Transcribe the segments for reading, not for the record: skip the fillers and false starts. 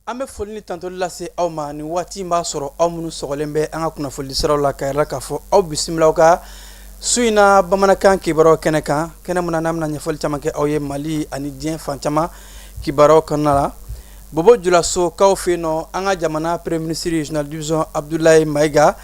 Ame folini tanto lase aw ma ni wati m'a sɔrɔ aw minnu sɔgɔlen bɛ an ka kunnafoni siraw la ka yira k'a fɔ aw bisimila ka suina bamanankan kibaruw kɛnɛ kan kɛnɛ mun na n'an bɛna ɲɛfɔli caman kɛ aw ye Mali ani diɲɛ fan caman kibaruw kɔnɔna la Bobo Dioulasso kaw fɛ yen nɔ an ka jamana premier ministre général division Abdoulaye Maïga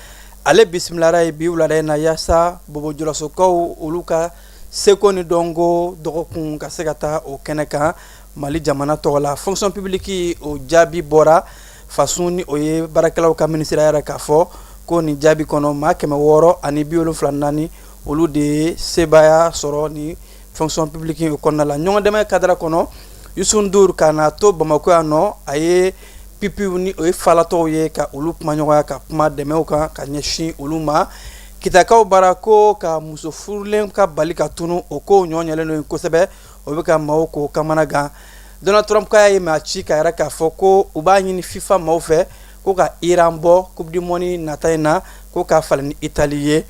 ale bisimilara ye bi wulada in na yaasa Bobo Dioulasso kaw olu ka seko ni dɔnko dɔgɔkun ka se ka taa o kɛnɛ kan Mali jamana tɔgɔ la fonction publique o jaabi bɔra façon ni o ye baarakɛlaw ka ministère yɛrɛ k'a fɔ ko ni jaabi kɔnɔ maa 674 olu de ye sebaya sɔrɔ ni fonction publique o kɔnɔna la ɲɔgɔn dɛmɛ cadre kɔnɔ Youssou Ndour ka na to Bamako yan nɔ a ye pipiw ni o ye falatɔw ye ka olu kuma ɲɔgɔnya ka kuma dɛmɛw kan ka ɲɛsin olu ma kitakaw bara ko ka muso furulen ka bali ka tunu o ko ɲɔgɔnyɛlen no kosɛbɛ o bɛ ka maaw ko kamana gan Donald Trump ka ye maa ci ka yɛrɛ k'a fɔ ko u b'a ɲini FIFA maaw fɛ ko ka Iran bɔ Coupe du Monde nata in na ko ka falen ni Italie ye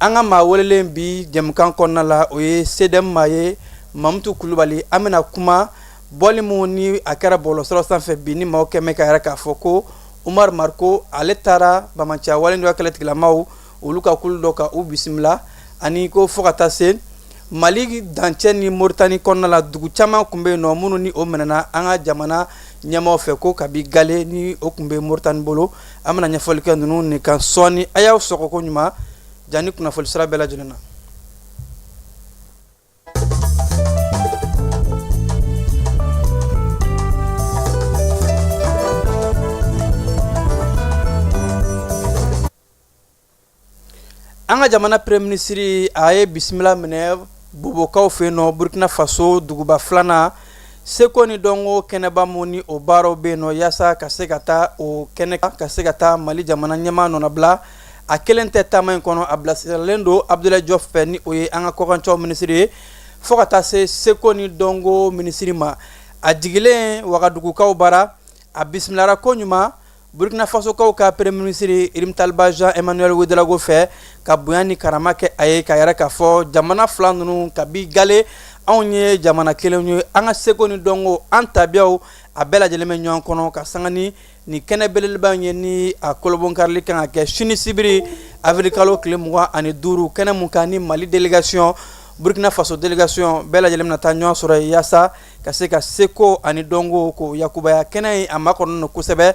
an ka maa welelen bi jɛmukan kɔnɔna la o ye CDM maa ye Mamutu Kulubali an bɛna kuma bɔli mun ni a kɛra bɔlɔsɔrɔ sanfɛ bi ni maaw kɛmɛ ka yɛrɛ k'a fɔ ko Umar Marko ale taara Bamanciya walen dɔ kɛlɛtigilamaw olu ka kulu dɔ ka u bisimila ani ko fo ka taa se Mali dancɛ ni Mauritanie kɔnɔna la dugu caman kun bɛ yen nɔ minnu ni o minɛna an ka jamana ɲɛmaaw fɛ ko kabi gale ni o kun bɛ Mauritanie bolo an bɛna ɲɛfɔli kɛ ninnu nin kan sɔɔni a y'aw sɔgɔ ko ɲuman jani kunnafoni sira bɛɛ lajɛlen na. An ka jamana premier ministre a ye bisimila minɛ Bobokaw fɛ yen nɔ Burkina Faso duguba filanan seko ni dɔnko kɛnɛba mun ni o baaraw bɛ yen nɔ yaasa ka se ka taa o kɛnɛ ka se ka taa Mali jamana ɲɛmaa nɔnabila a kelen tɛ taama in kɔnɔ a bilasiralen don Abdoulaye Diop fɛ ni o ye an ka kɔkancɛw minisiri ye fo ka taa se seko ni dɔnko minisiri ma a jigilen Wagadugukaw bara a bisimilara ko ɲuman Burkina Faso kaw ka premier ministre Irim Talba Jean Emmanuel Ouedraogo fɛ ka bonya ni karama kɛ a ye ka yɛrɛ k'a fɔ jamana fila ninnu kabi gale anw ye jamana kelen ye an ka seko ni dɔnko an tabiyaw a bɛɛ lajɛlen bɛ ɲɔgɔn kɔnɔ ka sanga ni kɛnɛ belebeleba ye ni a kolobon karili kan ka kɛ sini sibiri avril kalo tile 25 kɛnɛ mun kan ni Mali délégation Burkina Faso délégation bɛɛ lajɛlen bɛna taa ɲɔgɔn sɔrɔ yaasa ka se ka seko ani dɔnko ko yakubaya kɛnɛ ye a makɔnɔ kosɛbɛ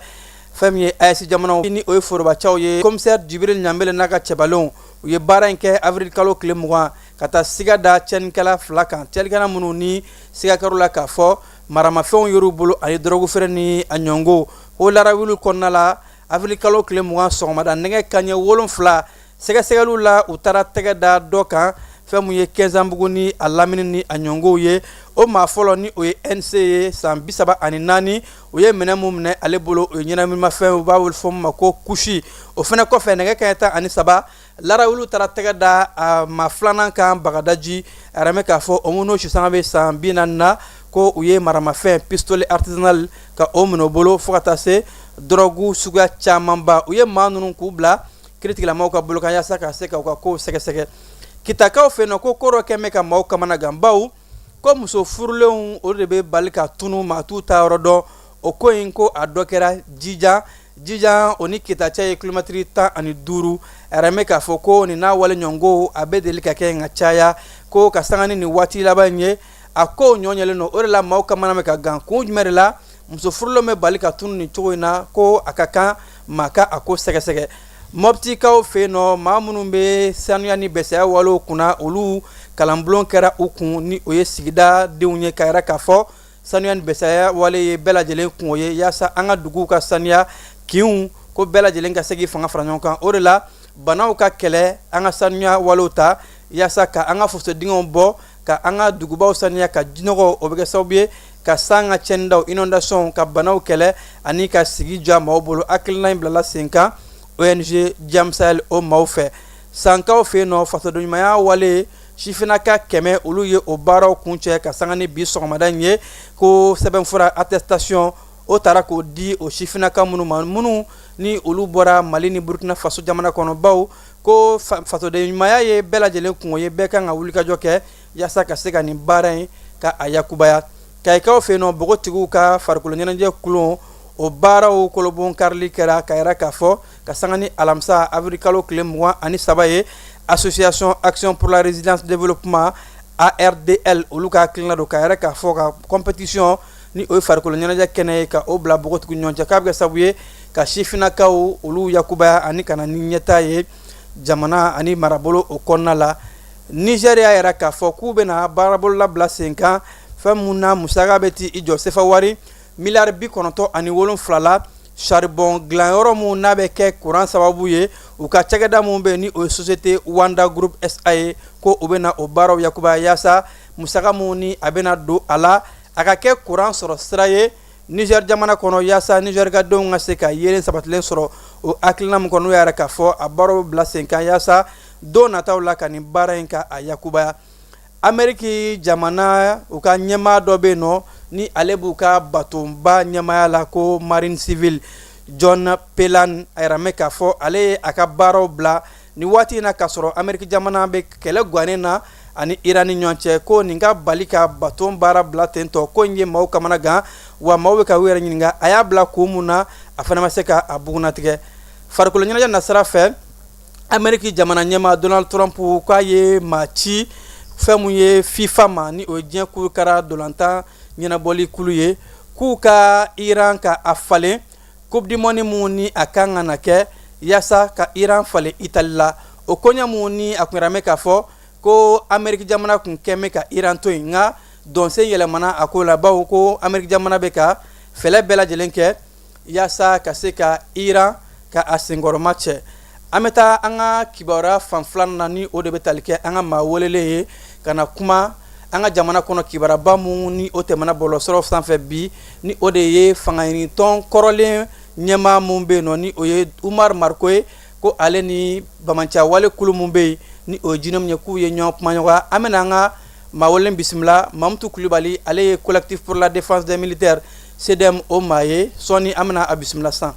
fɛn ye AES jamanaw ni o ye forobacaw ye commissaire Djibril Ɲambele n'a ka cɛbalenw u ye baara in kɛ avril kalo tile 20 ka taa siga da cɛnikɛla fila kan cɛlikɛla minnu ni sigakɛr'u la k'a fɔ maramafɛnw yer'u bolo ani dɔrɔgu feere ni a ɲɔngo o larawuli kɔnɔna la avril kalo tile 20 sɔgɔmada nɛgɛ kaɲɛ 7 sɛgɛsɛgɛliw la u taara tɛgɛ da dɔ kan fɛn mun ye 15 bugu ni a lamini ni a ɲɔngow ye o maa fɔlɔ ni o ye NC ye san 34 o ye minɛ mun minɛ ale bolo o ye ɲɛnaminimafɛn u b'a wele fɔ ma ko kusi o fɛnɛ kɔfɛ nɛgɛ kaɲɛ 13 larawuliw taara tɛgɛ da a maa filanan kan Bagadaji a yɛrɛ k'a fɔ o n'o sisanga bɛ san 40 na ko u ye maramafɛn pistolet artisanal ka o minɛ o bolo fo ka taa se dɔrɔgu suguya camanba u ye maa ninnu k'u bila kiiritigilamaw ka bolo kan yaasa ka se ka u ka kow sɛgɛsɛgɛ kitakaw fɛ yen nɔ ko kɔrɔ kɛ mɛ ka maaw kamana gan baw ko muso furulenw o de bɛ bali ka tunu maa t'u ta yɔrɔ dɔn o ko in ko a dɔ kɛra Jijan o ni kitacɛ ye kilomɛtiri 15 a yɛrɛ k'a fɔ ko nin n'a wale ɲɔngo a bɛ deli ka kɛ nka caya ko ka sanga ni nin waati laban in ye a ko ɲɔɲɛlen don o de la maaw kamana bɛ ka gan kun jumɛn de la muso furulenw bɛ bali ka tunu nin cogo in na ko a ka kan maa ka a ko sɛgɛsɛgɛ Moptikaw fɛ yen nɔ maa minnu bɛ sanuya ni bɛsɛya walew kunna olu kalanbulon kɛra u kun ni o ye sigida denw ye ka yɛrɛ k'a fɔ sanuya ni bɛsɛya wale ye bɛɛ lajɛlen kun o ye yaasa an ka duguw ka sanuya kiun ko bɛɛ lajɛlen ka segi fanga fara ɲɔgɔn kan o de la banaw ka kɛlɛ an ka sanuya walew ta yaasa ka an ka faso dingɛw bɔ ka an ka dugubaw sanuya ka jinɔgɔ o bɛ kɛ sababu ye ka san ka cɛnnidaw inondation ka banaw kɛlɛ ani ka sigi jɔ maaw bolo hakilina in bilala sen kan ONG Jam Sahel o maaw fɛ sankaw fɛ yen nɔ fasodenɲumanya wale sifinaka 100 olu ye o baaraw kuncɛ ka sanga ni bi sɔgɔmada in ye ko sɛbɛnfura attestation o taara k'o di o sifinaka minnu ma minnu ni olu bɔra Mali ni Burkina Faso jamana kɔnɔ baw ko fasodenɲumanya ye bɛɛ lajɛlen kungo ye bɛɛ kan ka wulikajɔ kɛ yaasa ka se ka nin baara in ka a yakubaya kayikaw fɛ yen nɔ bogotigiw ka farikolo ɲɛnajɛ kulon o baaraw kolobon karili kɛra ka yira k'a fɔ ka sanga ni alamisa avril kalo tile 23 ye Association Action pour la Résilience Développement ARDL olu ka hakilina don ka yɛrɛ k'a fɔ ka compétition ni o ye farikolo ɲɛnajɛ kɛnɛ ye ka o bila bogotigiw ɲɔgɔn cɛ k'a bɛ kɛ sababu ye ka sifinakaw olu yakubaya ani ka na ni ɲɛtaa ye jamana ani marabolo o kɔnɔna la Niger y'a yɛrɛ k'a fɔ k'u bɛna baarabolo labila sen kan fɛn mun na musaka bɛ ti i jɔ sefa wari miliyari 97 la charbon dilanyɔrɔ mun n'a bɛ kɛ courant sababu ye u ka cakɛda mun bɛ ni o ye société Wanda Group SA ye ko u bɛna o baaraw yakubaya yaasa musaka mun ni a bɛna don a la a ka kɛ courant sɔrɔ sira ye Niger jamana kɔnɔ yaasa Niger ka denw ka se ka yelen sabatilen sɔrɔ o hakilina mun kɔnɔ yɛrɛ k'a fɔ a baaraw bila sen kan yaasa don nataw la ka nin baara in ka a yakubaya Amérique jamana u ka ɲɛmaa dɔ bɛ yen nɔ ni ale b'u ka batonba ɲɛmaaya la ko Marine Civil John Pelan a yɛrɛ mɛn k'a fɔ ale ye a ka baaraw bila ni waati in na k'a sɔrɔ Amérique jamana bɛ kɛlɛ gannen na ani Iran ni ɲɔgɔn cɛ ko nin ka bali ka baton baara bila ten tɔ ko in ye maaw kamana gan wa maaw bɛ ka u yɛrɛ ɲininka a y'a bila kun mun na a fana ma se ka a bugunatigɛ farikolo ɲɛnajɛ nasira fɛ Amérique jamana ɲɛmaa Donald Trump k'a ye maa ci fɛn mun ye FIFA ma ni o ye diɲɛ kurukara dolantan ɲɛnabɔli kulu ye k'u ka Iran ka a falen coupe du monde mun ni a kan ka na kɛ yaasa ka Iran falen Itali la o koɲɛ mun ni a kun yɛrɛ mɛn k'a fɔ ko Amérique jamana kun kɛ mɛn ka Iran to yen nka dɔnsen yɛlɛmana a ko la bawo ko Amérique jamana bɛ ka fɛlɛ bɛɛ lajɛlen kɛ yaasa ka se ka Iran ka a senkɔrɔma cɛ an bɛ taa an ka kibaruya fan filanan na ni o de bɛ tali kɛ an ka maa welelen ye ka na kuma an ka jamana kɔnɔ kibaruya mun ni o tɛmɛna bɔlɔsɔrɔ sanfɛ bi ni o de ye fangaɲinitɔn kɔrɔlen ɲɛmaa mun bɛ yen nɔ ni o ye Umar Marko ye ko ale ni bamanciya wale kulu mun bɛ yen ni o ye jinɛ min ye k'u ye ɲɔgɔn kuma ɲɔgɔn an bɛna an ka maa welelen bisimila Mamutu Kulibali ale ye collectif pour la défense des militaires CDM o maa ye sɔɔni an bɛna a bisimila sisan.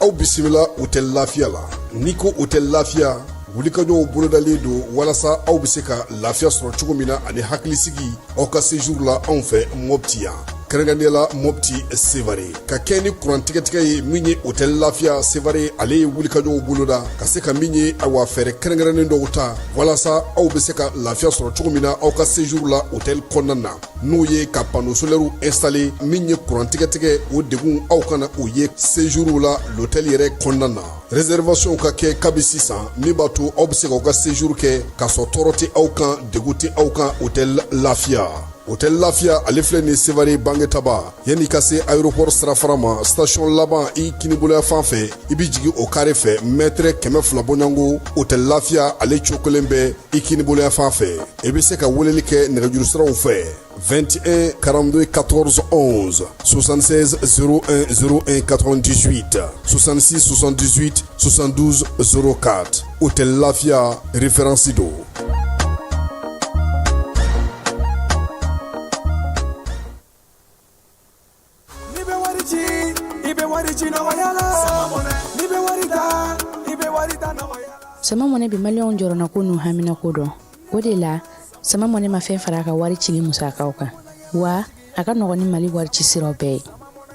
aw bisimila u tɛ lafiya la n'i ko u tɛ lafiya wulikajɔw bolodalen don walasa aw bɛ se ka lafiya sɔrɔ cogo min na ani hakilisigi aw ka séjour la anw fɛ Mopti yan kɛrɛnkɛrɛnnenya la Mopti Sevare ka kɛ ni kurantigɛtigɛ ye min ye hôtel lafiya Sevare ale ye wulikajɔw boloda ka se ka min ye awa fɛɛrɛ kɛrɛnkɛrɛnnen dɔw ta walasa aw bɛ se ka lafiya sɔrɔ cogo min na aw ka séjour la hôtel kɔnɔna na n'o ye ka panneau solaire installé min ye kurantigɛtigɛ o degun aw kana o ye séjour la l'hôtel yɛrɛ kɔnɔna na réservation ka kɛ kabi sisan min b'a to aw bɛ se k'aw ka séjour kɛ k'a sɔrɔ tɔɔrɔ tɛ aw kan degun tɛ aw kan hôtel lafiya hôtel lafiya ale filɛ nin Sevare Bangetaba yanni ka se aéroport sirafara ma station laban i kiniboloya fan fɛ i bi jigi o carré fɛ mètre 200 bɔɲango hôtel lafiya ale cokolen bɛ i kiniboloya fan fɛ i bɛ se ka weleli kɛ nɛgɛjuru siraw fɛ 21 42 14 11 76 01 01 98 66 78 72 04 hôtel lafiya référence do. Sama mɔnɛ bi maliyɛnw jɔrɔna ko n'u hamina ko dɔn o de la sama mɔnɛ ma fɛn fara a ka wari cili musakaw kan wa a ka nɔgɔn ni Mali wari ci siraw bɛɛ ye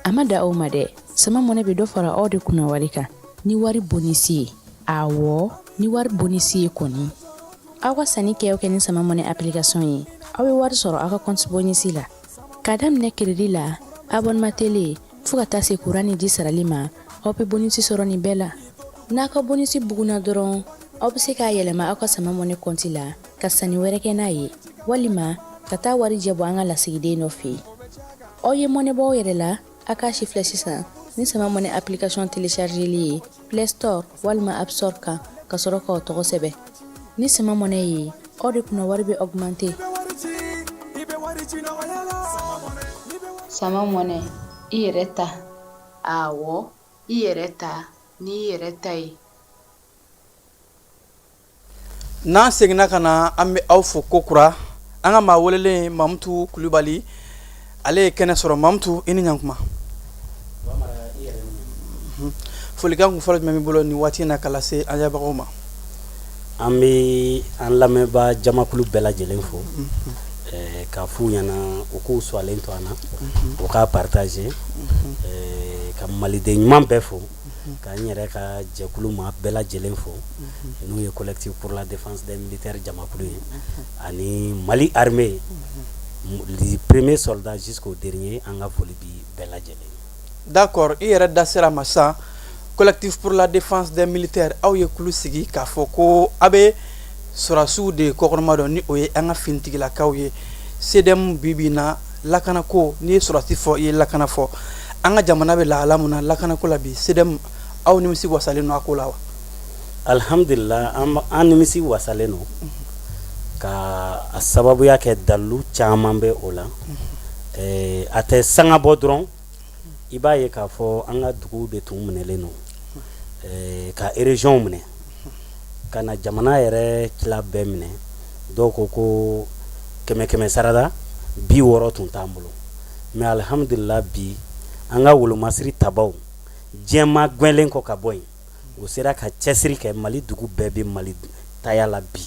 a ma da aw ma dɛ sama mɔnɛ bi dɔ fara aw de kunna wari kan ni wari bonisi ye awɔ ni wari bonisi ye kɔni aw ka sanni kɛ ni sama mɔnɛ application ye aw bɛ wari sɔrɔ aw ka compte bonisi la k'a daminɛ crédit la abonnement télé fo ka taa se courant ni ji sarali ma aw bɛ bonisi sɔrɔ nin bɛɛ la n'a ka bonisi buguna dɔrɔn aw bɛ se k'a yɛlɛma aw ka sama mɔnɛ kɔnti la ka sanni wɛrɛ kɛ n'a ye walima ka taa wari jɛ bɔ an ka lasigiden dɔ fɛ yen aw ye mɔnɛbɔw yɛrɛ la a k'a si filɛ sisan ni sama mɔnɛ application téléchargeli ye Play Store walima App Store kan ka sɔrɔ k'aw tɔgɔ sɛbɛn ni sama mɔnɛ ye aw de kunna wari bɛ augmenter. Sama mɔnɛ i yɛrɛ ta awɔ i yɛrɛ ta ni i yɛrɛ ta ye. n'an seginna ka na an bɛ aw fo ko kura an ka maa welelen Mamutu Kulibali ale ye kɛnɛ sɔrɔ. Mamutu i ni ɲankuma. Folikan kun fɔlɔ jumɛn b'i bolo ni waati in na ka lase an ɲɛbagaw ma? An bɛ an lamɛnbaa jamakulu bɛɛ lajɛlen fo k'a f'u ɲɛna u k'u sɔnnen to an na u k'a partager ka maliden ɲuman bɛɛ fo ka n yɛrɛ ka jɛkulu ma bɛɛ lajɛlen fo n'u ye collectif pour la défense des militaires jamakulu ye ani Mali armée du premier soldat jusqu'au dernier an ka foli bi bɛɛ lajɛlen. D'accord, i yɛrɛ da sera ma sisan collectif pour la défense des militaires aw ye kulu sigi k'a fɔ ko a bɛ sɔrɔdasiw de kɔkɔrɔma dɔn ni o ye an ka finitigilakaw ye. CDM bi bi in na lakanako n'i ye sɔrɔdasi fɔ i ye lakana fɔ an ka jamana bɛ lahala mun na lakanako la bi CDM aw nimisi wasalen no a ko la wa? Alhamdulillah an nimisi wasalen no ka a sababuya kɛ dalu caman bɛ o la a tɛ sanga bɔ dɔrɔn i b'a ye k'a fɔ an ka duguw de tun minɛlen no ka région minɛ ka na jamana yɛrɛ tila bɛɛ minɛ dɔw ko 100 sarada 60 tun t'an bolo mais alhamdulillah bi an ka wolomasiri tabaw diɲɛma gwɛnlen kɔ ka bɔ yen o sera ka cɛsiri kɛ Mali dugu bɛɛ bɛ Mali taya la bi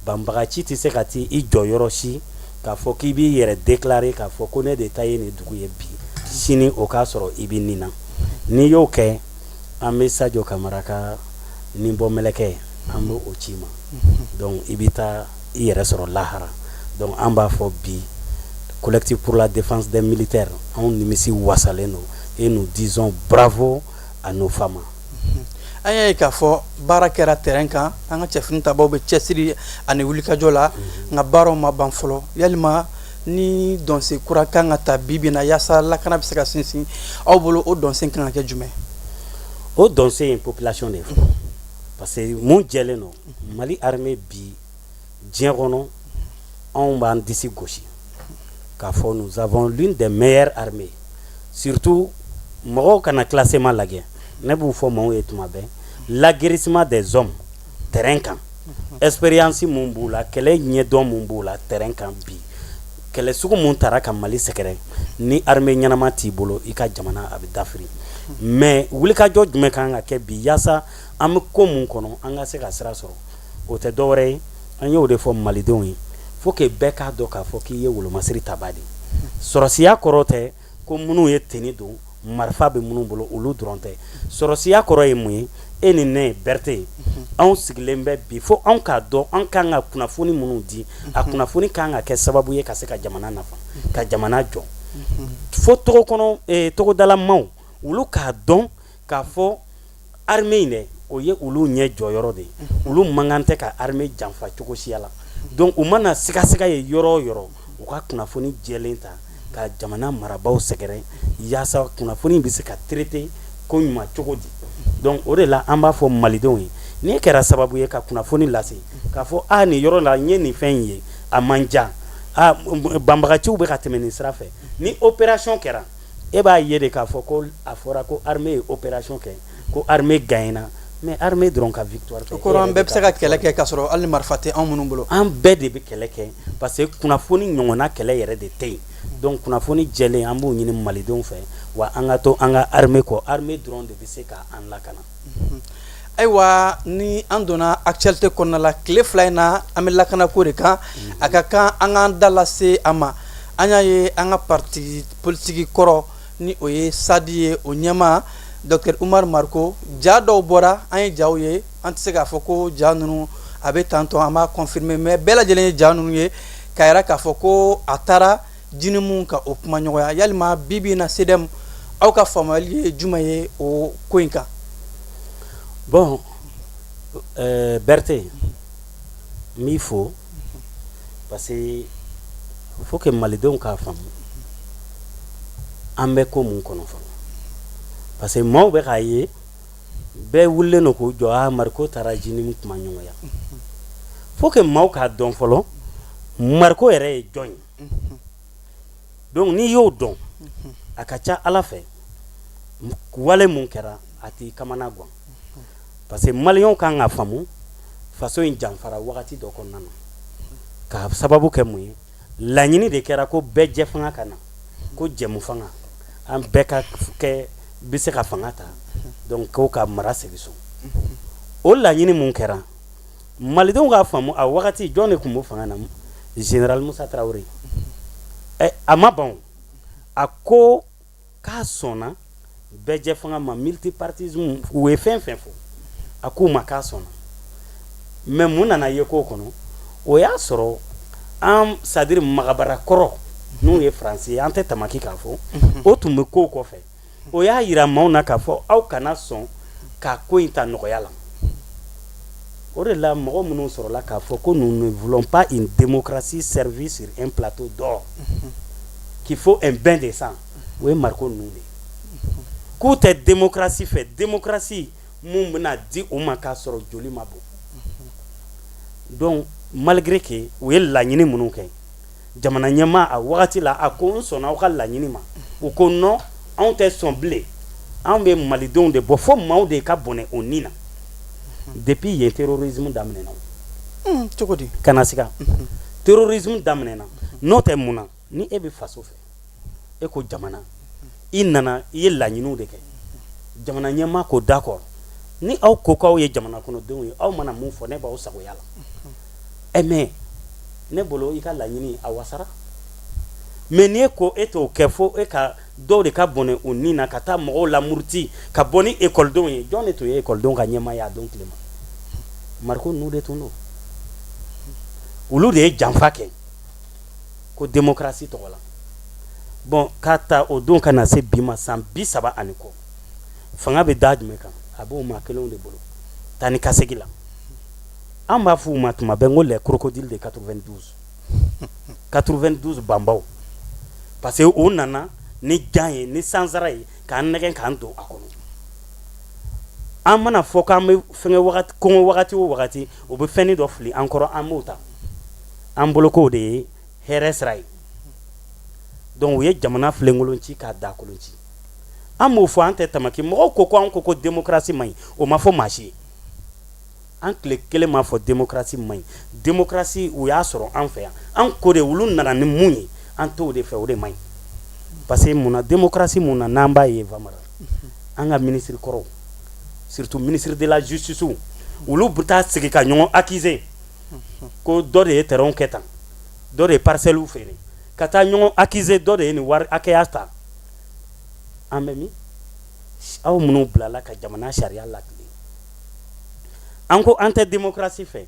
banbagaci tɛ se ka t'i jɔ yɔrɔ si k'a fɔ k'i b'i yɛrɛ déclarer k'a fɔ ko ne de ta ye nin dugu ye bi sini o k'a sɔrɔ i bɛ nin na n'i y'o kɛ an bɛ Sadio Kamara ka nin bɔ mɛlɛkɛ an bɛ o ci ma donc i bɛ taa i yɛrɛ sɔrɔ lahara donc an b'a fɔ bi collectif pour la défense des militaires anw nimisi wasalen no et nous disons bravo à nos femmes. An y'a ye k'a fɔ baara kɛra terrain kan an ka cɛfini tabaw bɛ cɛsiri ani wulikajɔ la nka baaraw ma ban fɔlɔ yalima ni dɔnsen kura kan ka ta bi bi in na yaasa lakana bɛ se ka sinsin aw bolo o dɔnsen kan ka kɛ jumɛn? O dɔnsen ye population de fɔ parce que mun jɛlen no Mali armée bi diɲɛ kɔnɔ anw b'an disi gosi k'a fɔ nous avons l'une des meilleures armées surtout mɔgɔw kana classement lajɛ ne b'u fɔ maaw ye tuma bɛɛ l'aguerrissement des hommes terrain kan expérience mun b'u la kɛlɛ ɲɛdɔn mun b'u la terrain kan bi kɛlɛ sugu mun taara ka Mali sɛgɛrɛ ni armée ɲɛnama t'i bolo i ka jamana a bɛ dafiri mais wulikajɔ jumɛn kan ka kɛ bi yaasa an bɛ ko mun kɔnɔ an ka se ka sira sɔrɔ o tɛ dɔwɛrɛ ye an y'o de fɔ malidenw ye faut que bɛɛ k'a dɔn k'a fɔ k'i ye wolomasiri taba de sɔrɔsiya kɔrɔ tɛ ko minnu ye teni don marifa bɛ minnu bolo olu dɔrɔn tɛ sɔrɔsiya kɔrɔ ye mun ye e ni ne Berete anw sigilen bɛ bi fo anw k'a dɔn an kan ka kunnafoni minnu di a kunnafoni kan ka kɛ sababu ye ka se ka jamana nafa ka jamana jɔ fo togo kɔnɔ togodalamaw olu k'a dɔn k'a fɔ armée in dɛ o ye olu ɲɛ jɔyɔrɔ de ye olu man kan tɛ ka armée janfa cogo siya la donc u mana sigasɛga ye yɔrɔ o yɔrɔ u ka kunnafoni jɛlen ta ka jamana marabaw sɛgɛrɛ yaasa kunnafoni bɛ se ka traiter ko ɲuman cogo di donc o de la an b'a fɔ malidenw ye ni kɛra sababu ye ka kunnafoni lase k'a fɔ nin yɔrɔ la n ye nin fɛn in ye a man diya banbagaciw bɛ ka tɛmɛ nin sira fɛ ni opération kɛra e b'a ye de k'a fɔ ko a fɔra ko armée ye opération kɛ ko armée gagnera mais armée dɔrɔn ka victoire kɛ. O kɔrɔ an bɛɛ bɛ se ka kɛlɛ kɛ k'a sɔrɔ hali marifa tɛ anw minnu bolo. An bɛɛ de bɛ kɛlɛ kɛ parce que kunnafoni ɲɔgɔnna kɛlɛ yɛrɛ de tɛ yen donc kunnafoni jɛlen an b'o ɲini malidenw fɛ wa an ka to an ka armée kɔ armée dɔrɔn de bɛ se ka an lakana. Ayiwa ni an donna actualité kɔnɔna la tile fila in na an bɛ lakanako de kan a ka kan an k'an da lase a ma an y'a ye an ka parti politique kɔrɔ ni o ye SADI ye o ɲɛma Dr Umar Marko ja dɔw bɔra an ye jaw ye an tɛ se k'a fɔ ko ja ninnu a bɛ tantɔ an b'a confirmer mais bɛɛ lajɛlen ye ja ninnu ye k'a yira k'a fɔ ko a taara jini mun ka o kuma ɲɔgɔnya yalima bi bi in na CDM aw ka faamuyali ye jumɛn ye o ko in kan? Bon, Berthe, il faut, parce que faut que Malidon ka femme, ambe ko mun kono fo. Parce que mo be kaye, be wulle no ko jo a Marco tarajini mu kuma nyonga ya. Faut que mo ka don folo, Marco ere join. Donc ni yo don, akacha ala fe, wale mun kera ati kamana gwan. Parce que Malion kan a famu façon in janfara wakati do ko nana ka sababu ke mu la nyini de kera ko be je fanga kana ko jemu fanga an be ka ke bise ka fanga ta donc ko ka mara sebiso o la nyini mun kera Malidon ga famu a wakati jone ko mu fanga na général Moussa Traoré ama bon ako ka sona be je fanga ma multipartisme ou fin fo aku makasona mais mun nana ye ko kono o ya soro am c'est-à-dire magabara koro nous ye français ante tamaki ka fo o tum ko ko fe o ya yira mauna ka fo au kana son ka ko inta no yala o de la mo munu soro la ka fo ko nous ne voulons pas une démocratie servie sur un plateau d'or qu'il faut un bain de sang oui Marco nous côté démocratie fait démocratie mun bena di o ma ka soro joli mabo donc malgré que o ye laɲini minnu kɛ jamana ɲɛma a wagati la a ko n sɔnna aw ka laɲini ma o ko non anw tɛ sɔn bilen anw bɛ malidenw de bɔ fo maaw de ka bɔnɛ o nin na depuis yen terrorisme daminɛna cogo di kana siga terrorisme daminɛna n'o tɛ mun na ni e bɛ faso fɛ e ko jamana i nana i ye laɲiniw de kɛ jamana ɲɛma ko d'accord ni aw ko k'aw ye jamana kɔnɔdenw ye aw mana mun fɔ ne b'aw sagoya la mais ne bolo i ka laɲini a wasara mais ni e ko e t'o kɛ fo e ka dɔw de ka bɔnɛ o nin na ka taa mɔgɔw lamuruti ka bɔ ni ekɔlidenw ye jɔn de tun ye ekɔlidenw ka ɲɛmaaya a don tile ma Mariko ninnu de tun don olu de ye janfa kɛ ko démocratie tɔgɔ la bon k'a ta o don ka na se bi ma san 30 ani kɔ fanga bɛ da jumɛn kan a b'o maa kelenw de bolo taa ni ka segin la an b'a f'u ma tuma bɛɛ n ko les crocodiles de 92 banbaw parce que o nana ni jan ye ni sansara ye k'an nɛgɛn k'an don a kɔnɔ an mana fɔ k'an bɛ fɛngɛ wagati kɔngɔ wagati o wagati o bɛ fɛnni dɔ fili an kɔrɔ an b'o ta an bolo k'o de ye hɛrɛ sira ye donc u ye jamana filenkolon ci k'a da kolon ci an m'o fɔ an tɛ tamaki mɔgɔw ko ko an ko ko démocratie man ɲi o ma fɔ maa si ye an tile kelen m'a fɔ démocratie man ɲi démocratie u y'a sɔrɔ an fɛ yan an ko de olu nana ni mun ye an t'o de fɛ o de man ɲi parce que mun na démocratie mun na n'an b'a ye Famara an ka ministre kɔrɔw surtout ministre de la justice olu bɛ taa sigi ka ɲɔgɔn accuser ko dɔ de ye terrain kɛ tan dɔ de ye parcelle feere ka taa ɲɔgɔn accuser dɔ de ye nin wari hakɛya ta an bɛ min aw minnu bilala ka jamana sariya lakile an ko an tɛ démocratie fɛ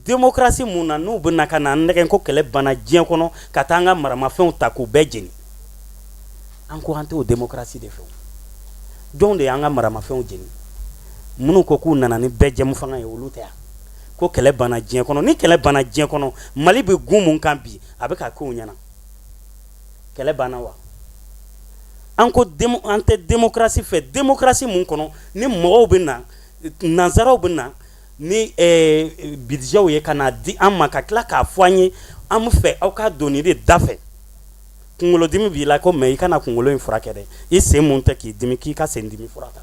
démocratie mun na n'u bɛ na ka na nɛgɛn ko kɛlɛ banna diɲɛ kɔnɔ ka taa an ka maramafɛnw ta k'u bɛɛ jeni an ko an tɛ o démocratie de fɛ jɔn de y'an ka maramafɛnw jeni minnu ko k'u nana ni bɛɛ jɛmu fanga ye olu tɛ yan ko kɛlɛ banna diɲɛ kɔnɔ ni kɛlɛ banna diɲɛ kɔnɔ Mali bɛ gun mun kan bi a bɛ ka k'o ɲɛna kɛlɛ banna wa an ko an tɛ démocratie fɛ démocratie mun kɔnɔ ni mɔgɔw bɛ na nanzaraw bɛ na ni budgetw ye ka na di an ma ka tila k'a fɔ an ye an bɛ fɛ aw ka don nin de da fɛ kunkolodimi b'i la ko mais i kana kunkolo in furakɛ dɛ i sen mun tɛ k'i dimi k'i ka sen dimi fura ta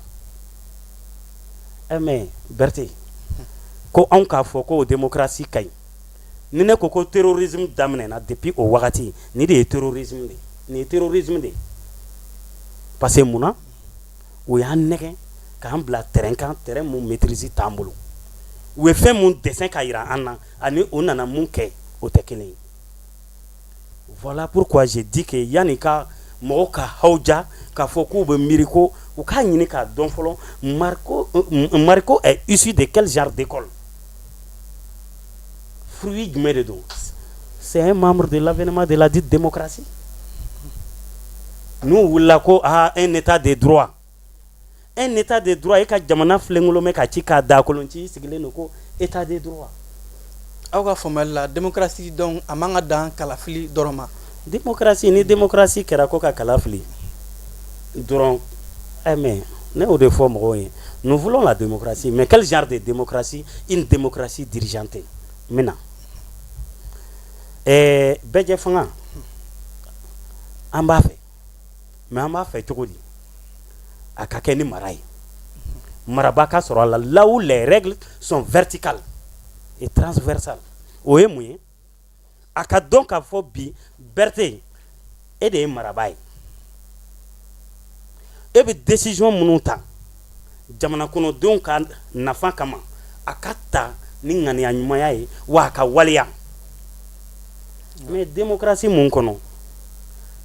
mais Berthe ko anw k'a fɔ ko o démocratie ka ɲi ni ne ko terrorisme daminɛna depuis o wagati ni de ye terrorisme de nin ye terrorisme de parce que mun na o y'an nɛgɛn k'an bila terrain kan terrain mun maîtrise t'an bolo u ye fɛn mun dessin ka yira an na ani o nana mun kɛ o tɛ kelen ye voilà pourquoi j'ai dit que yanni ka mɔgɔw ka hawja k'a fɔ k'u bɛ miiri ko u k'a ɲini k'a dɔn fɔlɔ Mariko est issu de quel genre d'école fruit jumɛn de don c'est un membre de l'avènement de la dite démocratie n'u wulila ko un état de droit un état de droit et ka jamana flengolo me ka ci ka da kolonci sigilen no ko état de droit. aw ka faamuyali la démocratie donc a man ka dan kalafili dɔrɔn ma. Démocratie ni démocratie kɛra ko ka kalafili dɔrɔn mais ne o de fɔ mɔgɔw ye nous voulons la démocratie mais quel genre de démocratie? Une démocratie dirigeante. Maintenant bɛjɛ fanga an b'a fɛ mais an b'a fɛ cogo di a ka kɛ ni mara ye maraba ka sɔrɔ a la là où les règles sont verticales et transversales. O ye mun ye a ka dɔn k'a fɔ bi Berthe e de ye maraba ye e bɛ décision minnu ta jamana kɔnɔdenw ka nafa kama a ka ta ni ŋaniya ɲumanya ye wa a ka waleya mais démocratie mun kɔnɔ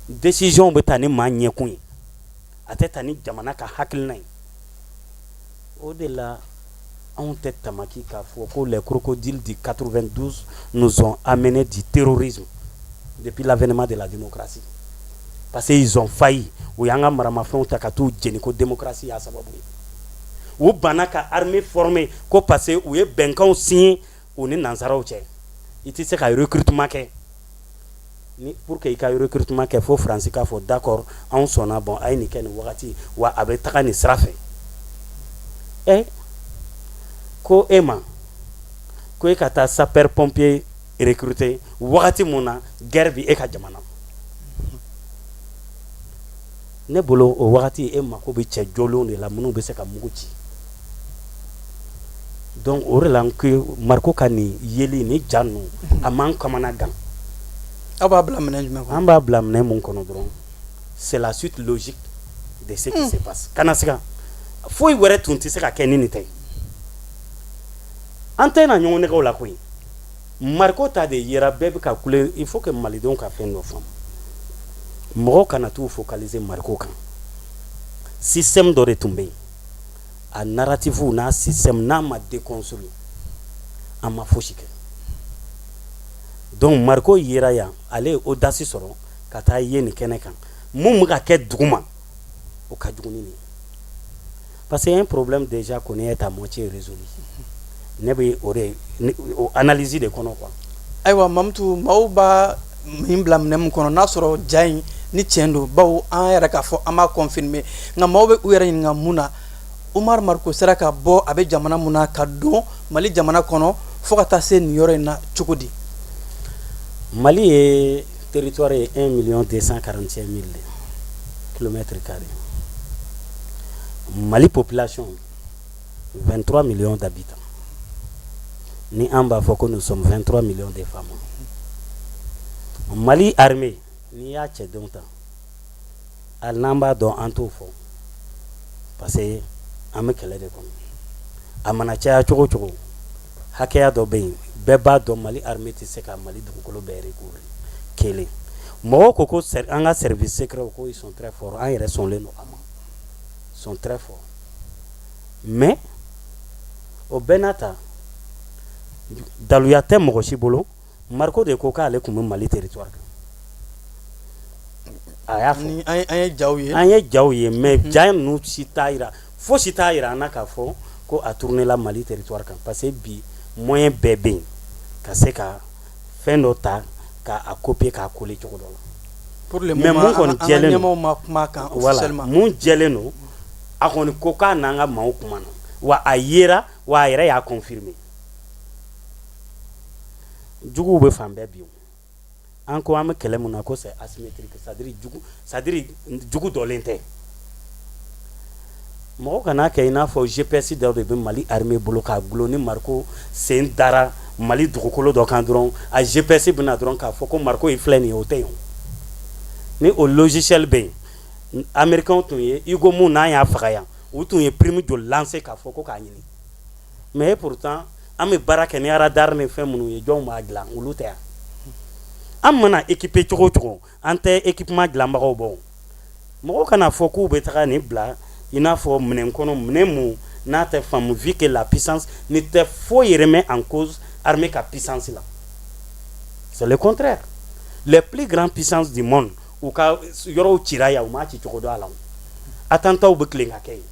décision bɛ ta ni maa ɲɛkun ye a tɛ ta ni jamana ka hakilina ye o de la anw tɛ tamaki k'a fɔ ko les crocodiles du 92 nous ont amené du terrorisme depuis l'avènement de la démocratie parce qu'ils ont failli u y'an ka maramafɛnw ta ka t'u jeni ko démocratie y'a sababu ye u banna ka armée formée ko parce que u ye bɛnkanw signé u ni nansaraw cɛ i tɛ se ka recrutement kɛ ni pour que i ka recrutement kɛ fo France k'a fɔ d'accord anw sɔnna bon a ye nin kɛ nin wagati wa a bɛ taga nin sira fɛ ko e ma ko e ka taa sapeur pompier recruter wagati mun na guerre bi e ka jamana ne bolo o wagati e ma ko bɛ cɛ jɔlenw de la minnu bɛ se ka mugu ci donc o de la ko Mariko ka nin yeli ni ja ninnu a man kamana gan. aw b'a bila minɛ jumɛn kɔnɔ? An b'a bila minɛ mun kɔnɔ dɔrɔn c'est la suite logique de ce qui se passe. Kana siga foyi wɛrɛ tun tɛ se ka kɛ ni nin tɛ. An tɛ na ɲɔgɔn nɛgɛw la koyi. Mariko ta de yera bɛɛ bɛ ka kule il faut que malidenw ka fɛn dɔ faamu. Mɔgɔw kana t'u focaliser Mariko kan. Système dɔ de tun bɛ yen. A narrative n'a système n'a ma déconstruit. An ma fosi kɛ. Donc Mariko yera yan ale ye audace sɔrɔ ka taa ye nin kɛnɛ kan. Mun bɛ ka kɛ duguma o ka jugu ni nin ye. Parce qu'il y a un problème déjà qu'on est à moitié résolu. Ne bɛ o analyse de kɔnɔ quoi. ayiwa Mamutu maaw b'a min bila minɛ min kɔnɔ n'a sɔrɔ ja in ni tiɲɛ don bawo an yɛrɛ k'a fɔ an b'a confirmer nka maaw bɛ u yɛrɛ ɲininka mun na Umar Mariko sera ka bɔ a bɛ jamana mun na ka don Mali jamana kɔnɔ fo ka taa se nin yɔrɔ in na cogo di? Mali ye territoire ye 1,245,000 km². Mali population 23 millions d'habitants. Ni an b'a fɔ ko nous sommes 23 millions de femmes. Mali armée ni y'a cɛ denw ta hali n'an b'a dɔn an t'o fɔ parce que an bɛ kɛlɛ de kɔnɔ a mana caya cogo cogo hakɛya dɔ bɛ yen bɛɛ b'a dɔn Mali armée tɛ se ka Mali dugukolo bɛɛ recouvrer kelen mɔgɔw ko ko an ka service secret ko ils sont très forts an yɛrɛ sɔnlen don a ma sont très forts mais o bɛɛ n'a ta daluya tɛ mɔgɔ si bolo Mariko de ko k'ale tun bɛ Mali territoire kan a y'a fɔ an ye jaw ye an ye jaw ye mais ja ninnu si t'a yira fo si t'a yira an na k'a fɔ ko a tourné la Mali territoire kan parce que bi moyen bɛɛ bɛ yen ka se ka fɛn dɔ ta k'a copier k'a coller cogo dɔ la pour le mais mun kɔni jɛlen ɲɛmaaw ma kuma kan voilà officiellement mun jɛlen don a kɔni ko k'a n'an ka maaw kuma na wa a yera wa a yɛrɛ y'a confirmer juguw bɛ fan bɛɛ bi an ko an bɛ kɛlɛ mun na ko c'est asymétrique c'est-à-dire jugu dɔlen tɛ mɔgɔ kana kɛ i n'a fɔ GPS dɔ de bɛ Mali armée bolo k'a gulon ni Mariko sen dara Mali dugukolo dɔ kan dɔrɔn a GPS bɛna dɔrɔn k'a fɔ ko Mariko ye filɛ nin ye o tɛ yen ni o logiciel bɛ yen américain tun ye Hugo mun n'an y'a faga yan u tun ye prime joli lancer k'a fɔ ko k'a ɲini mais pourtant an bɛ baara kɛ ni radar ni fɛn minnu ye jɔnw b'a dilan olu tɛ yan an mana équiper cogo cogo an tɛ équipement dilanbagaw bɔ mɔgɔw kana fɔ k'u bɛ taga nin bila i n'a fɔ minɛn kɔnɔ minɛn mun n'a tɛ faamu vu que la puissance ne tɛ foyi remet en cause armée ka puissance la c'est le contraire les plus grandes puissances du monde u ka yɔrɔw cira yan u m'a ci cogo dɔ a la attentat bɛ tilen ka kɛ yen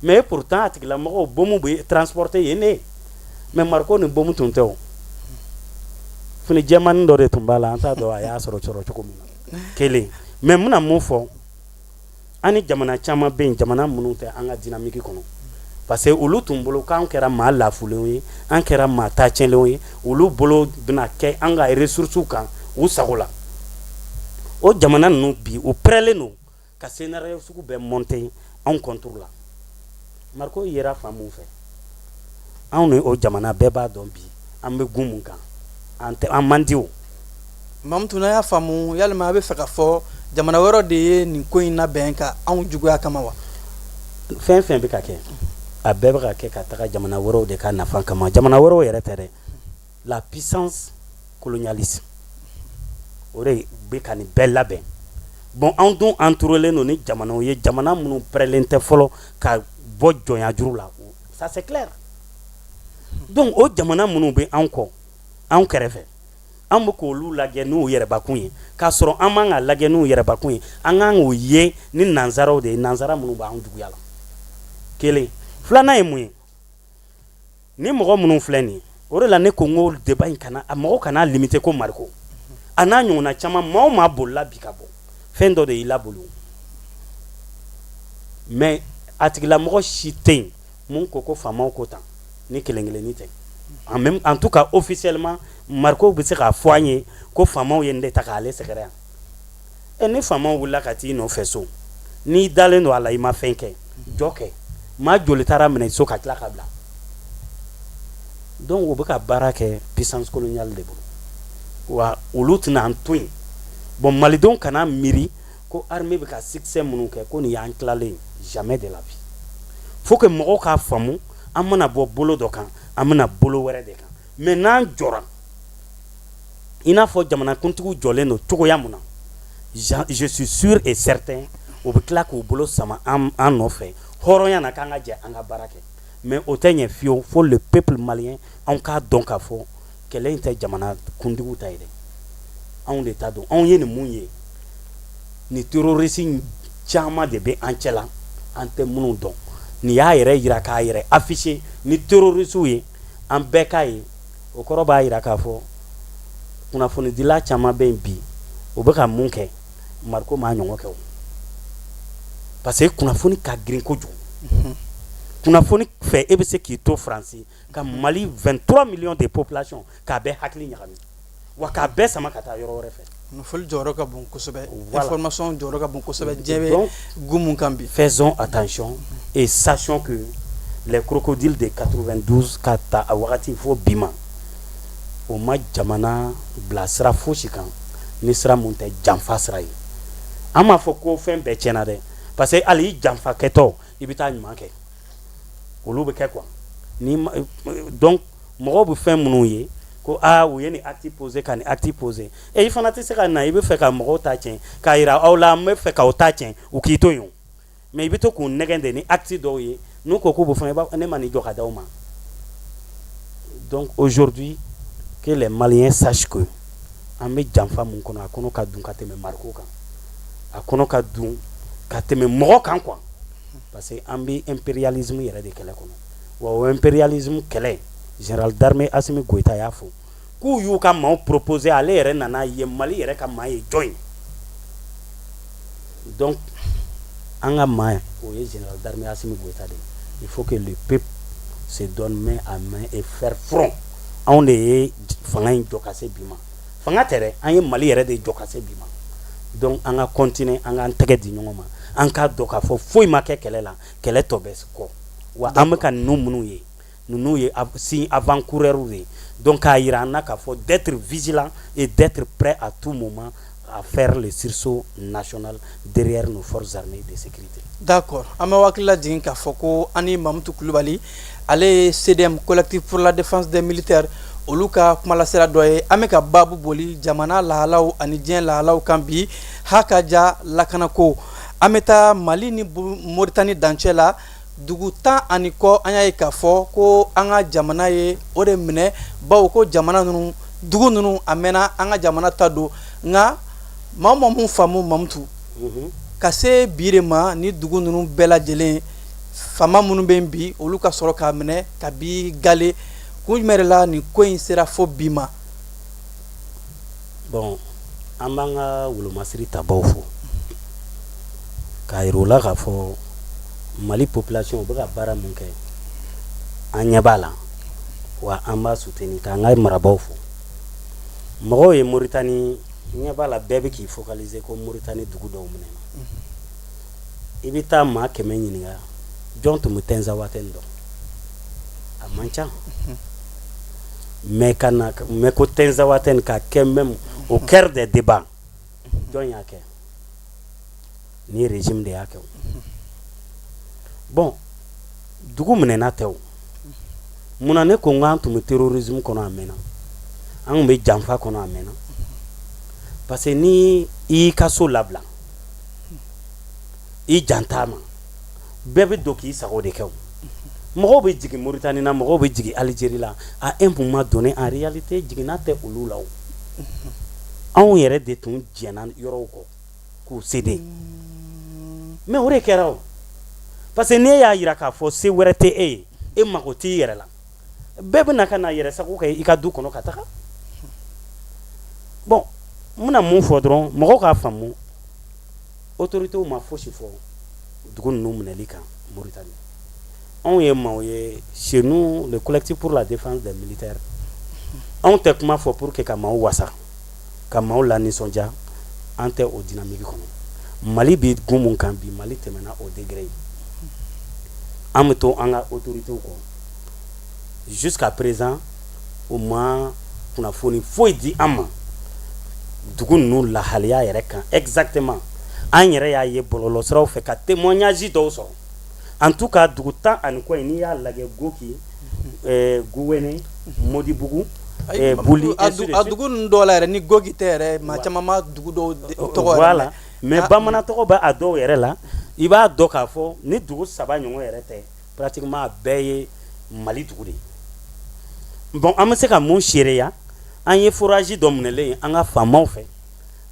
mais pourtant a tigilamɔgɔw bomu bɛ transporter yen ne mais mariko ni bomu tun tɛ o fini jɛmani dɔ de tun b'a la an t'a dɔn a y'a sɔrɔ cogo min na kelen mais n bɛna mun fɔ an ni jamana caman bɛ yen jamana minnu tɛ an ka dynamique kɔnɔ parce que olu tun bolo k'an kɛra maa lafulenw ye an kɛra maa taacɛnlenw ye olu bolo bɛna kɛ an ka ressources kan u sago la o jamana ninnu bi u pɛrɛlen don ka scénario sugu bɛɛ monter anw contour la mariko yera fan mun fɛ anw ni o jamana bɛɛ b'a dɔn bi an bɛ gun mun kan an man di o Mamutu n'a y'a faamu yalima a bɛ fɛ ka fɔ jamana wɛrɛ de ye nin ko in labɛn ka anw juguya kama wa fɛn fɛn bɛ ka kɛ a bɛɛ bɛ ka kɛ ka taga jamana wɛrɛw de ka nafa kama jamana wɛrɛw yɛrɛ tɛ dɛ la puissance colonialiste o de bɛ ka nin bɛɛ labɛn bon anw dun entourelen don ni jamanaw ye jamana minnu pɛrɛlen tɛ fɔlɔ ka bɔ jɔnya juru la ça c'est clair donc o jamana minnu bɛ anw kɔ anw kɛrɛfɛ an bɛ k'olu lajɛ n'u yɛrɛbakun ye k'a sɔrɔ an man ka lajɛ n'u yɛrɛbakun ye an kan k'o ye ni nanzaraw de ye nanzara minnu b'an juguya la kelen filanan ye mun ye ni mɔgɔ minnu filɛ nin ye o de la ne ko n ko débat in kana mɔgɔ kana limiter ko mariko a n'a ɲɔgɔnna caman maa o maa bolila bi ka bɔ fɛn dɔ de y'i labolo mais a tigilamɔgɔ si tɛ yen mun ko faamaw ko tan ni kelen-kelenni tɛ en tout cas officiellement mariko bɛ se k'a fɔ an ye ko faamaw ye n de ta k'ale sɛgɛrɛ yan ni faamaw wulila ka t'i nɔfɛ so n'i dalen don a la i ma fɛn kɛ jɔ kɛ maa joli taara minɛ so ka tila ka bila donc o bɛ ka baara kɛ puissance coloniale de bolo wa olu tɛna an to yen bon malidenw kana miiri ko armée bɛ ka succès minnu kɛ ko nin y'an tilalen jamais de la vie faut que mɔgɔw k'a faamu an mana bɔ bolo dɔ kan an bɛna bolo wɛrɛ de kan mais n'an jɔra i n'a fɔ jamanakuntigiw jɔlen don cogoya mun na je suis sûr et certain o bɛ tila k'u bolo sama an nɔfɛ hɔrɔnya na k'an ka jɛ an ka baara kɛ mais o tɛ ɲɛ fiyewu fo le peuple malien anw k'a dɔn k'a fɔ kɛlɛ in tɛ jamanakuntigiw ta ye dɛ anw de ta don anw ye nin mun ye ni terroriste caman de bɛ an cɛ la an tɛ minnu dɔn nin y'a yɛrɛ yira k'a yɛrɛ afficher ni terroriste ye an bɛɛ k'a ye o kɔrɔ b'a yira k'a fɔ kunnafonidila caman bɛ yen bi o bɛ ka mun kɛ mariko m'a ɲɔgɔn kɛ o parce que kunnafoni ka girin kojugu kunnafoni fɛ e bɛ se k'i to faransi ka mali 23 millions de population k'a bɛɛ hakili ɲagami wa k'a bɛɛ sama ka taa yɔrɔ wɛrɛ fɛ kunnafoni jɔyɔrɔ ka bon kosɛbɛ information jɔyɔrɔ ka bon kosɛbɛ diɲɛ bɛ gumu kan bi faisons attention et sachons que les crocodiles de 92 ka ta a wagati fo bi ma o ma jamana bila sira fosi kan ni sira mun tɛ janfa sira ye an m'a fɔ ko fɛn bɛɛ tiɲɛna dɛ parce que hali i janfa kɛtɔ i bɛ taa ɲuman kɛ olu bɛ kɛ quoi ni donc mɔgɔw bɛ fɛn minnu ye ko u ye nin acte posé ka nin acte posé i fana tɛ se ka na i bɛ fɛ ka mɔgɔw ta tiɲɛ k'a yira aw la n bɛ fɛ k'aw ta tiɲɛ u k'i to yen mais i bɛ to k'u nɛgɛn de ni acte dɔw ye n'u ko k'u bɛ fɛn i b'a ne ma nin jɔ ka d'aw ma donc aujourd'hui que les Maliens sachent que an bɛ janfa mun kɔnɔ a kɔnɔ ka dun ka tɛmɛ mariko kan a kɔnɔ ka dun ka tɛmɛ mɔgɔ kan quoi parce que an bɛ impérialisme yɛrɛ de kɛlɛ kɔnɔ wa o impérialisme kɛlɛ général d'armée Assimi Goïta y'a fɔ k'u y'u ka maaw proposer ale yɛrɛ nana ye Mali yɛrɛ ka maa ye jɔn ye donc an ka maa o ye général d'armée Assimi Goïta de il faut que le peuple se donne main à main et faire front anw de ye fanga in jɔ ka se bi ma fanga tɛ dɛ an ye Mali yɛrɛ de jɔ ka se bi ma donc an ka continuer an k'an tɛgɛ di ɲɔgɔn ma an k'a dɔn k'a fɔ foyi ma kɛ kɛlɛ la kɛlɛ tɔ bɛ kɔ wa an bɛ ka ninnu minnu ye ninnu ye signe avant-coureurs de donc k'a yira an na k'a fɔ d'être vigilant et d'être prêt à tout moment à faire le sursaut national derrière nos forces armées de sécurité. D'accord. An bɛ hakili lajigin k'a fɔ ko an ni Mamutu Kulibali ale ye CDM collectif pour la défense des militaires olu ka kumalasira dɔ ye an bɛ ka baabu boli jamana lahalaw ani diɲɛ lahalaw kan bi hakaja lakanako an bɛ taa Mali ni Moritani dancɛ la dugu 10 ani kɔ an y'a ye k'a fɔ ko an ka jamana ye o de minɛ bawo ko jamana ninnu dugu ninnu a mɛnna an ka jamana ta don nka maa mun faamu Mamutu ka se bi de ma ni dugu ninnu bɛɛ lajɛlen fama minnu bɛ yen bi olu ka sɔrɔ k'a minɛ ka bi gale kun jumɛn de la nin ko in sera fo bi ma. Bon an b'an ka wolomasiri tabaw fo k'a yira u la k'a fɔ Mali population u bɛ ka baara min kɛ an ɲɛ b'a la wa an b'a soutenir k'an ka marabaw fo. Mɔgɔw ye Mauritanie ɲɛ b'a la bɛɛ bɛ k'i focaliser ko Mauritanie dugu dɔw minɛna. I bɛ taa maa 100 ɲininka jɔn tun bɛ Tinzawatène dɔn a man ca. Mais ko Tinzawatène ka kɛ même au cœur des débats jɔn y'a kɛ ni régime de y'a kɛ. Bon dugu minɛna tɛ o munna ne ko n k'an tun bɛ terrorisme kɔnɔ a mɛnna an tun bɛ janfa kɔnɔ a mɛnna parce que ni i y'i ka so labila i janta ma bɛɛ bɛ don k'i sago de kɛ o. Mɔgɔw bɛ jigin Mauritanie na mɔgɔw bɛ jigin Algérie la à un moment donné en réalité jiginna tɛ olu la o. Anw yɛrɛ de tun jɛnna yɔrɔw kɔ k'u céder mais o de kɛra o parce que n'e y'a yira k'a fɔ se wɛrɛ tɛ e ye e mago t'i yɛrɛ la bɛɛ bɛ na ka na yɛrɛ sago kɛ i ka du kɔnɔ ka taga. Bon n bɛna mun fɔ dɔrɔn mɔgɔw k'a faamu autorités ma fosi fɔ dugu ninnu minɛli kan Mauritanie. Anw ye maaw ye chez nous le collectif pour la défense des militaires anw tɛ kuma fɔ pour que ka maaw wasa ka maaw lanisɔndiya an tɛ o dynamique kɔnɔ. Mali bɛ gun mun kan bi Mali tɛmɛna o degré ye. An bɛ to an ka autorités kɔ jusqu'à présent o ma kunnafoni foyi di an ma dugu ninnu lahaliya yɛrɛ kan exactement an yɛrɛ y'a ye bɔlɔlɔsiraw fɛ ka témoignage dɔw sɔrɔ. En tout cas dugu 10 ani kɔ in n'i y'a lajɛ Goki Gouwene Modibugu Buli a dugu ninnu dɔw la yɛrɛ ni Goki tɛ yɛrɛ maa caman ma dugu dɔw tɔgɔ voilà mais bamanan tɔgɔ bɛ a dɔw yɛrɛ la i b'a dɔn k'a fɔ ni dugu 3 ɲɔgɔn yɛrɛ tɛ pratiquement a bɛɛ ye Mali dugu de ye. Bon an bɛ se ka mun seereya an ye forage dɔ minɛlen ye an ka faamaw fɛ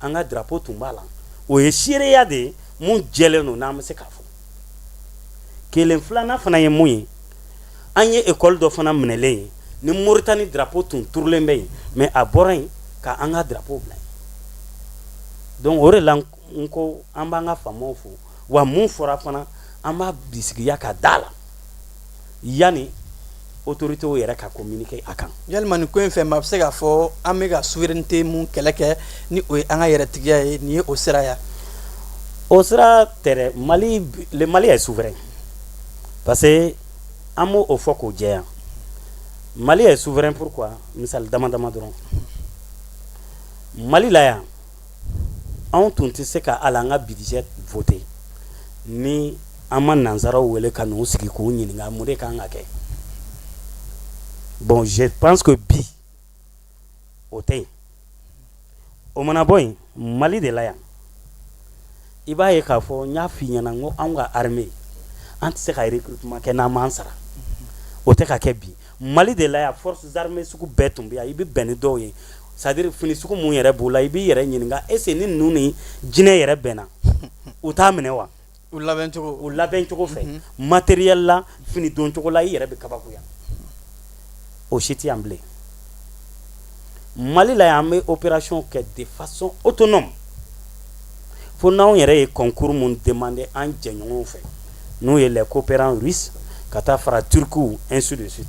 an ka drapeau tun b'a la o ye seereya de ye mun jɛlen don n'an bɛ se k'a fɔ. Kelen filanan fana ye mun ye an ye école dɔ fana minɛlen ye ni Mauritanie drapeau tun turulen bɛ yen mais a bɔra yen ka an ka drapeau bila yen. Donc o de la n ko an b'an ka faamaw fo wa mun fɔra fana an b'a bisigiya ka da la yanni autorités yɛrɛ ka communiquer a kan. Yalima nin ko in fɛ maa bɛ se k'a fɔ an bɛ ka souveraineté mun kɛlɛ kɛ ni o ye an ka yɛrɛtigiya ye nin ye o sira ya. O sira tɛ dɛ Mali le Mali est souverain parce que an b'o fɔ k'o jɛya. Mali est souverain pourquoi misali dama dama dɔrɔn Mali la yan anw tun tɛ se ka hali an ka budget voter ni an ma nanzaraw wele ka n'u sigi k'u ɲininka mun de kan ka kɛ. Bon je pense que bi o tɛ yen o mana bɔ yen Mali de la yan i b'a ye k'a fɔ n y'a f'i ɲɛna n ko anw ka armée an tɛ se ka recrutement kɛ n'an m'an sara o tɛ ka kɛ bi Mali de la yan forces armées sugu bɛɛ tun bɛ yan i bɛ bɛn ni dɔw ye c'est à dire fini sugu mun yɛrɛ b'u la i b'i yɛrɛ ɲininka est ce que ni ninnu ni jinɛ yɛrɛ bɛnna u t'a minɛ wa. U labɛn cogo fɛ matériel la fini don cogo la i yɛrɛ bɛ kabakoya o si tɛ yan bilen. Mali la yan an bɛ opération kɛ de façon autonome fo n'anw yɛrɛ ye concours mun demander an jɛɲɔgɔnw fɛ n'u ye les coopérants russes ka taa fara turkiw ainsi de suite.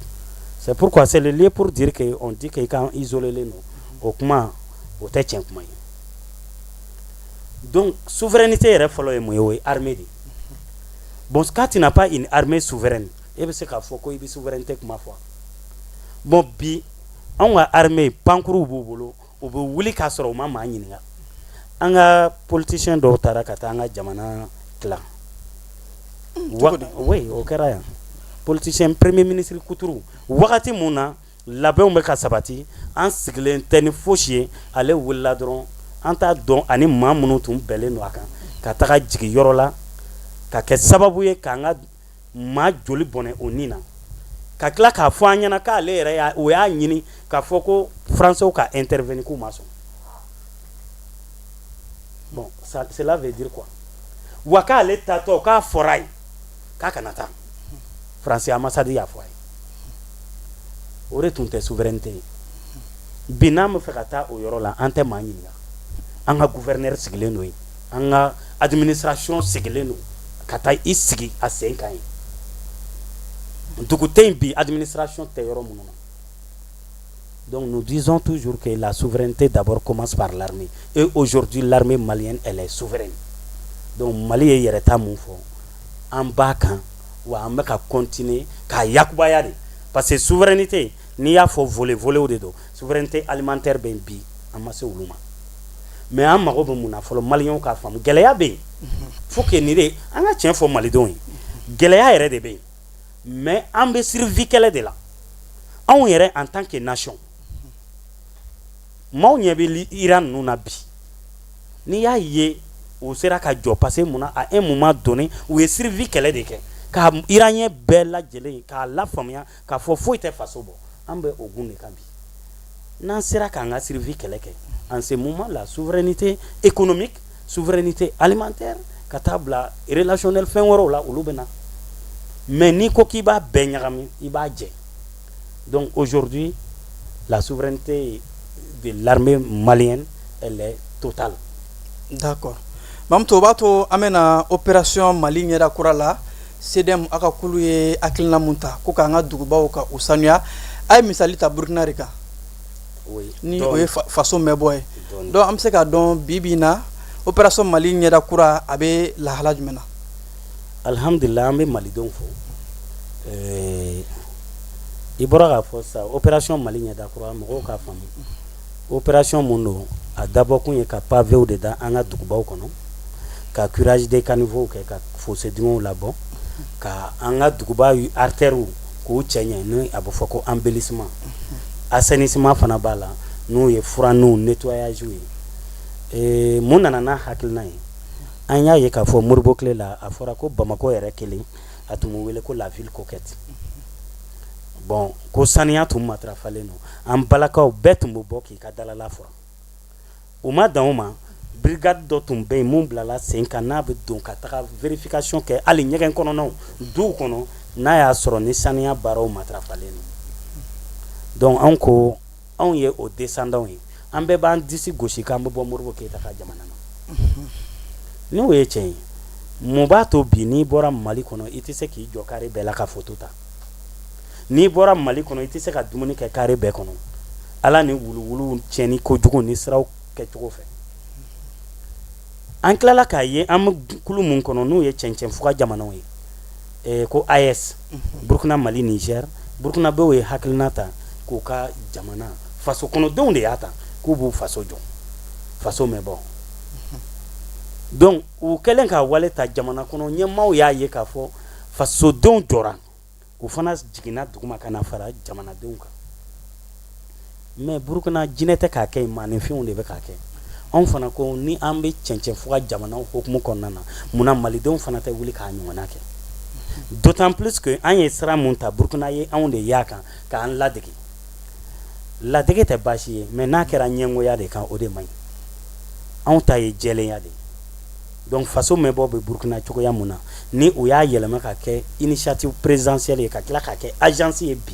C'est pourquoi c'est le lieu pour dire que on dit que quand isolé les non o kuma o tɛ tiɲɛ kuma ye. Donc souveraineté yɛrɛ fɔlɔ ye mun ye o ye armée de. Bon quand tu n'as pas une armée souveraine e bɛ se k'a fɔ ko i bɛ souveraineté kuma fɔ. Bon bi anw ka armée pankuruw b'u bolo u bɛ wuli k'a sɔrɔ u ma maa ɲininka. An ka politicien dɔw taara ka taa an ka jamana tila. Oui o kɛra yan. Politicien premier ministre Kuturu wagati mun na labɛnw bɛ ka sabati an sigilen tɛ ni fosi ye ale wulila dɔrɔn an t'a dɔn ani maa minnu tun bɛnlen don a kan ka taga jigin yɔrɔ la ka kɛ sababu ye k'an ka maa joli bɔnɛ o nin na ka tila k'a fɔ an ɲɛna k'ale yɛrɛ o y'a ɲini k'a fɔ ko français ka intervenir k'u ma sɔn. Bon cela veut dire quoi wa k'ale taatɔ k'a fɔra ye k'a kana taa français ambassade y'a fɔ a ye o de tun tɛ souveraineté ye bi n'an bɛ fɛ ka taa o yɔrɔ la an tɛ maa ɲininka an ka gouverneur sigilen don yen an ka administration sigilen don ka taa i sigi a sen kan yen dugu tɛ yen bi administration tɛ yɔrɔ minnu na donc nous disons toujours que la souveraineté d'abord commence par l'armée et aujourd'hui l'armée malienne elle est souveraine donc Mali ye yɛrɛta mun fɔ an b'a kan wa an bɛ ka continuer k'a yakubaya de parce que souveraineté n'i y'a fɔ volet de don souveraineté alimentaire bɛ yen bi an ma se olu ma mais an mago bɛ mun na fɔlɔ maliyɛnw k'a faamu gɛlɛya bɛ yen faut que nin de an ka tiɲɛ fɔ malidenw ye gɛlɛya yɛrɛ de bɛ yen mais an bɛ survie kɛlɛ de la anw yɛrɛ en tant que nation maaw ɲɛ bɛ Iran ninnu na bi n'i y'a ye u sera ka jɔ parce que mun na à un moment donné u ye survie kɛlɛ de kɛ ka Iranien bɛɛ lajɛlen k'a lafaamuya k'a fɔ foyi tɛ faso bɔ an bɛ o gun de kan bi n'an sera k'an ka survie kɛlɛ kɛ en ce moment la souveraineté économique souveraineté alimentaire ka taa bila relationnel fɛn wɛrɛw la olu bɛ na mais n'i ko k'i b'a bɛɛ ɲagami i b'a jɛ donc aujourd'hui la souveraineté de l'armée malienne elle est totale. D'accord. Mamuto b'a to an bɛna opération Mali ɲɛda kura la CDM a ka kulu ye hakilina mun ta ko k'an ka dugubaw ka u sanuya a ye misali ta Burkina de kan ni o ye faso mɛnbɔ ye donc an bɛ se k'a dɔn bi bi in na opération Mali ɲɛda kura a bɛ lahala jumɛn na. Alhamdulillah an bɛ malidenw fo i bɔra k'a fɔ sisan opération Mali ɲɛda kura mɔgɔw k'a faamu opération mun don a dabɔkun ye ka pavéw de da an ka dugubaw kɔnɔ ka curage des caniveaux kɛ ka fossé dingɛw labɔ ka an ka duguba artères k'u cɛ ɲɛ ni a bɛ fɔ ko embellissement assainissement fana b'a la n'o ye furanniw nettoyage ye mun nana n'a hakilina ye an y'a ye k'a fɔ Moribo tile la a fɔra ko Bamako yɛrɛ kelen a tun bɛ wele ko la ville coquette bon ko saniya tun matarafalen don an balakaw bɛɛ tun bɛ bɔ k'i ka dalala fɔra o ma dan o ma brigade dɔ tun bɛ yen mun bilala sen kan n'a bɛ don ka taga vérification kɛ hali ɲɛgɛn kɔnɔnaw duw kɔnɔ n'a y'a sɔrɔ ni saniya baaraw matarafalen don donc anw ko anw ye o descendants ye an bɛɛ b'an disi gosi k'an bɛ bɔ Moribo Keyita ka jamana na n'o ye tiɲɛ ye mun b'a to bi n'i bɔra Mali kɔnɔ i tɛ se k'i jɔ carré bɛɛ la ka photo ta n'i bɔra Mali kɔnɔ i tɛ se ka dumuni kɛ carré bɛɛ kɔnɔ ala ni wuluwulu tiɲɛni kojugu ni siraw kɛcogo fɛ an tilala k'a ye an bɛ kulu mun kɔnɔ n'o ye cɛncɛnfuga jamanaw ye ko AES Burkina Mali Niger Burkina bɛɛ ye hakilina ta k'u ka jamana faso kɔnɔdenw de y'a ta k'u b'u faso jɔ faso mɛ bɔ donc u kɛlen ka wale ta jamana kɔnɔ ɲɛmaaw y'a ye k'a fɔ fasodenw jɔra u fana jiginna duguma ka na fara jamanadenw kan mais Burkina jinɛ tɛ k'a kɛ yen maaninfinw de bɛ k'a kɛ anw fana ko ni an bɛ cɛncɛnfuga jamanaw hokumu kɔnɔna na munna malidenw fana tɛ wuli k'a ɲɔgɔnna kɛ d'autant plus que an ye sira mun ta Burkina ye anw de y'a kan k'an ladege ladege tɛ baasi ye mais n'a kɛra ɲɛngoya de kan o de man ɲi anw ta ye jɛlenya de donc faso mɛnbɔ bɛ Burkina cogoya mun na ni u y'a yɛlɛma ka kɛ initiative présidentielle ye ka tila k'a kɛ agence ye bi